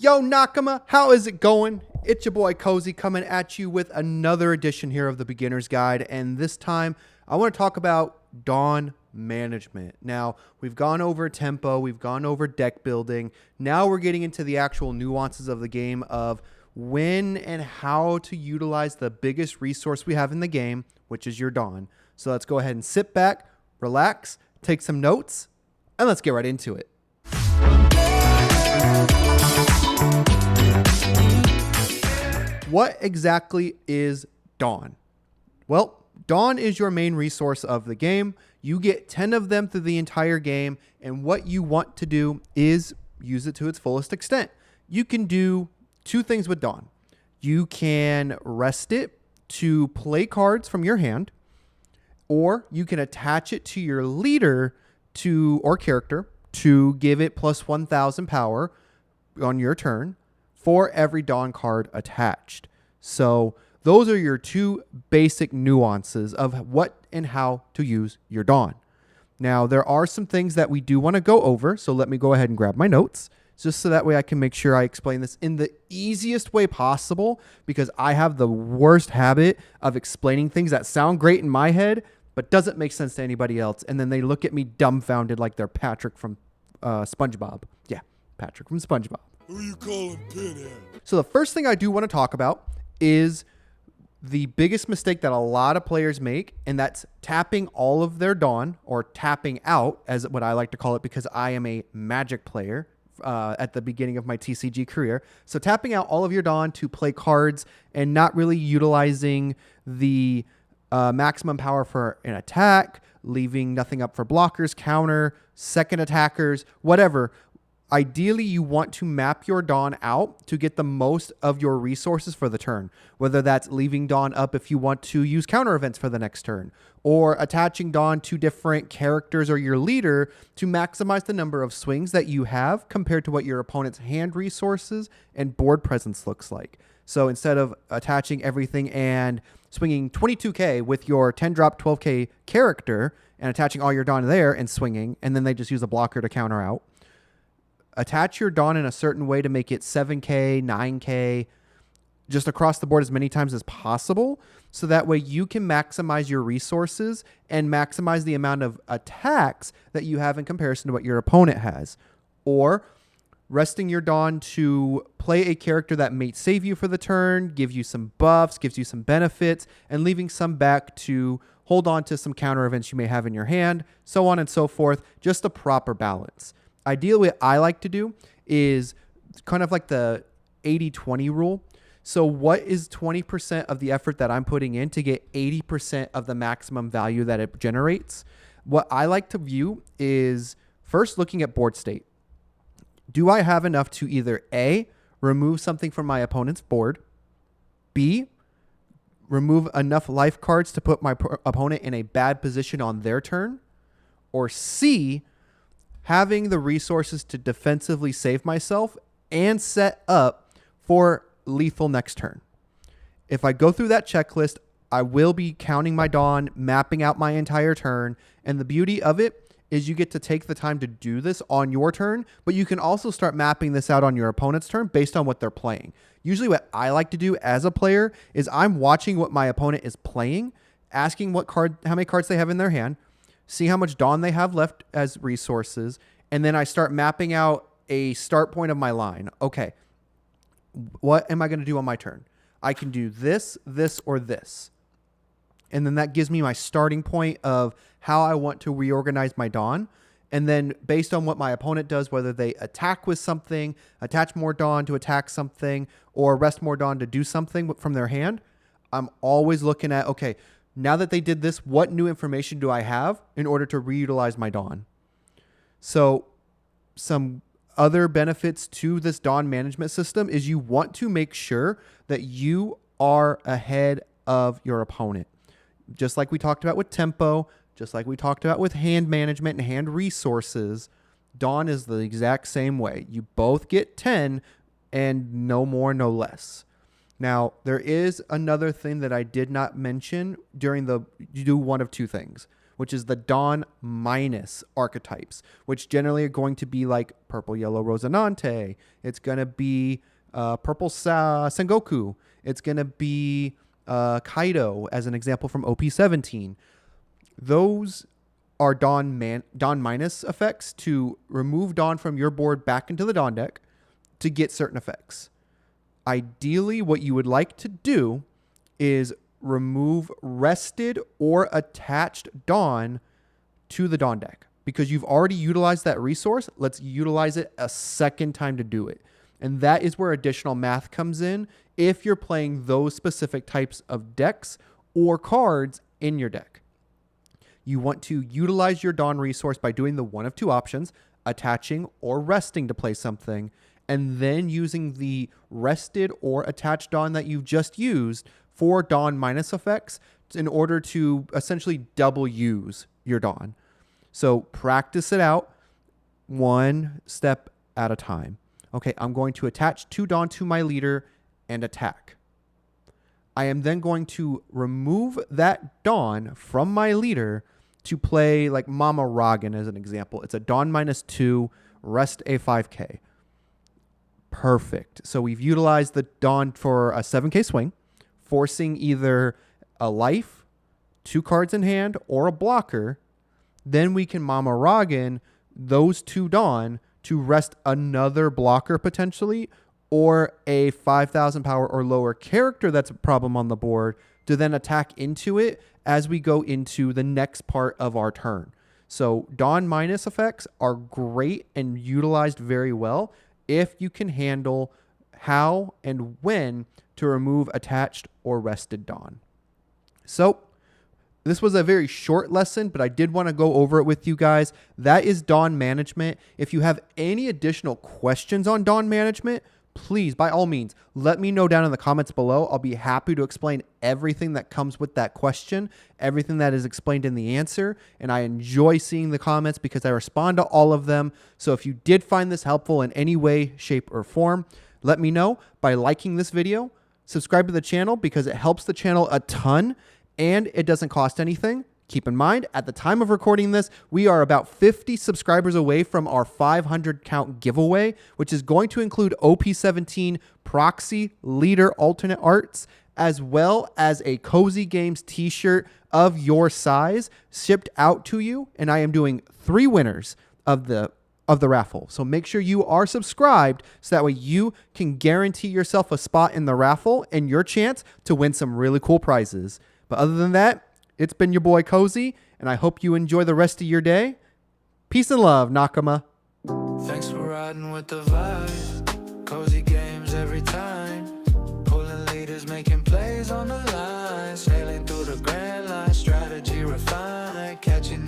Yo, Nakama, how is it going? It's your boy Cozy coming at you with another edition here of the Beginner's Guide, and this time I want to talk about Dawn management. Now, we've gone over tempo, we've gone over deck building. Now we're getting into the actual nuances of the game of when and how to utilize the biggest resource we have in the game, which is your Dawn. So let's go ahead and sit back, relax, take some notes, and let's get right into it. What exactly is Dawn? Well, Dawn is your main resource of the game. You get 10 of them through the entire game, and what you want to do is use it to its fullest extent. You can do two things with Dawn. You can rest it to play cards from your hand, or you can attach it to your leader or character to give it plus 1,000 power on your turn for every Dawn card attached. So those are your two basic nuances of what and how to use your Dawn. Now, there are some things that we do want to go over, so let me go ahead and grab my notes, just so that way I can make sure I explain this in the easiest way possible, because I have the worst habit of explaining things that sound great in my head, but doesn't make sense to anybody else, and then they look at me dumbfounded like they're Patrick from SpongeBob. Yeah, Patrick from SpongeBob. Who you calling Pinhead? So the first thing I do want to talk about is the biggest mistake that a lot of players make, and that's tapping all of their Dawn, or tapping out, as what I like to call it, because I am a Magic player at the beginning of my TCG career. So tapping out all of your Dawn to play cards and not really utilizing the maximum power for an attack, leaving nothing up for blockers, counter, second attackers, whatever. Ideally, you want to map your Dawn out to get the most of your resources for the turn, whether that's leaving Dawn up if you want to use counter events for the next turn, or attaching Dawn to different characters or your leader to maximize the number of swings that you have compared to what your opponent's hand resources and board presence looks like. So instead of attaching everything and swinging 22k with your 10-drop 12k character and attaching all your Dawn there and swinging, and then they just use a blocker to counter out, attach your Dawn in a certain way to make it 7k, 9k, just across the board as many times as possible. So that way you can maximize your resources and maximize the amount of attacks that you have in comparison to what your opponent has. Or resting your Dawn to play a character that may save you for the turn, give you some buffs, gives you some benefits, and leaving some back to hold on to some counter events you may have in your hand, so on and so forth. Just a proper balance. Ideally, what I like to do is kind of like the 80-20 rule. So what is 20% of the effort that I'm putting in to get 80% of the maximum value that it generates? What I like to view is first looking at board state. Do I have enough to either A, remove something from my opponent's board, B, remove enough life cards to put my opponent in a bad position on their turn, or C, having the resources to defensively save myself and set up for lethal next turn. If I go through that checklist, I will be counting my Dawn, mapping out my entire turn, and the beauty of it is you get to take the time to do this on your turn, but you can also start mapping this out on your opponent's turn based on what they're playing. Usually what I like to do as a player is I'm watching what my opponent is playing, asking how many cards they have in their hand, see how much Dawn they have left as resources, and then I start mapping out a start point of my line. Okay, what am I going to do on my turn? I can do this, this, or this. And then that gives me my starting point of how I want to reorganize my Dawn. And then based on what my opponent does, whether they attack with something, attach more Dawn to attack something, or rest more Dawn to do something from their hand, I'm always looking at, okay, now that they did this, what new information do I have in order to reutilize my Dawn? So some other benefits to this Dawn management system is you want to make sure that you are ahead of your opponent. Just like we talked about with tempo, just like we talked about with hand management and hand resources, Dawn is the exact same way. You both get 10 and no more, no less. Now, there is another thing that I did not mention you do one of two things. which is the Dawn minus archetypes, which generally are going to be like purple, yellow, Rosinante. It's going to be purple Sengoku. It's going to be Kaido, as an example from OP17. Those are Dawn minus effects to remove Dawn from your board back into the Dawn deck to get certain effects. Ideally, what you would like to do is remove rested or attached Dawn to the Dawn deck. Because you've already utilized that resource, let's utilize it a second time to do it. And that is where additional math comes in if you're playing those specific types of decks or cards in your deck. You want to utilize your Dawn resource by doing the one of two options, attaching or resting to play something, and then using the rested or attached Dawn that you've just used for Dawn minus effects in order to essentially double use your Dawn. So practice it out one step at a time. Okay, I'm going to attach 2 Dawn to my leader and attack. I am then going to remove that Dawn from my leader to play like Mama Ragen as an example. It's a Dawn -2, rest a 5k. Perfect. So we've utilized the Dawn for a 7k swing, forcing either a life, 2 cards in hand, or a blocker. Then we can Mama Ragen those 2 Dawn to rest another blocker potentially, or a 5,000 power or lower character that's a problem on the board to then attack into it as we go into the next part of our turn. So Dawn minus effects are great and utilized very well if you can handle how and when to remove attached or rested Dawn. So this was a very short lesson, but I did want to go over it with you guys. That is Dawn management. If you have any additional questions on Dawn management, please, by all means, let me know down in the comments below. I'll be happy to explain everything that comes with that question, everything that is explained in the answer. And I enjoy seeing the comments because I respond to all of them. So if you did find this helpful in any way, shape, or form, let me know by liking this video, subscribe to the channel because it helps the channel a ton and it doesn't cost anything. Keep in mind, at the time of recording this, we are about 50 subscribers away from our 500 count giveaway, which is going to include OP17 proxy leader alternate arts, as well as a Cozy Games t-shirt of your size shipped out to you. And I am doing 3 winners of the raffle. So make sure you are subscribed so that way you can guarantee yourself a spot in the raffle and your chance to win some really cool prizes. But other than that, it's been your boy Cozy, and I hope you enjoy the rest of your day. Peace and love, Nakama. Thanks for riding with the vibe. Cozy Games every time. Pulling leaders, making plays on the line. Sailing through the grand line. Strategy refined. Catching